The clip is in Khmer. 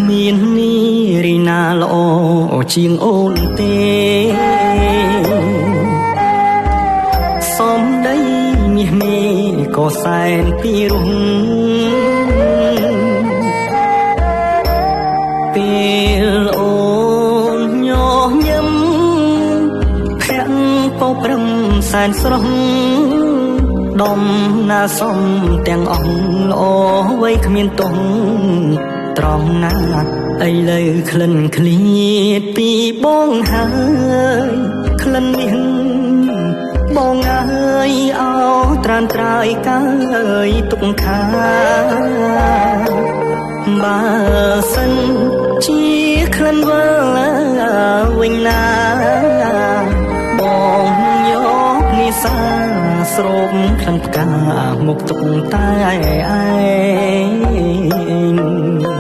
មាននារីណាល្អជាងអូនទេសំដីមាសមេក៏សែនពីរុងពេលអូនញញឹមភ័ក្រពោព្រឹមសែនស្រស់ដំណាសំទាំងអស់ល្អវ័យគ្មានទងត្រង់ណាឥឡូវក្លិនឃ្លៀតពីបងហើយក្លិននេះបងអើយអោត្រានត្រើយកើយទុកខាបើសិនជាក្លិនវល់វិញណាបងយកនិសាស្រោបក្លិនផ្កាមកទុកតែឯង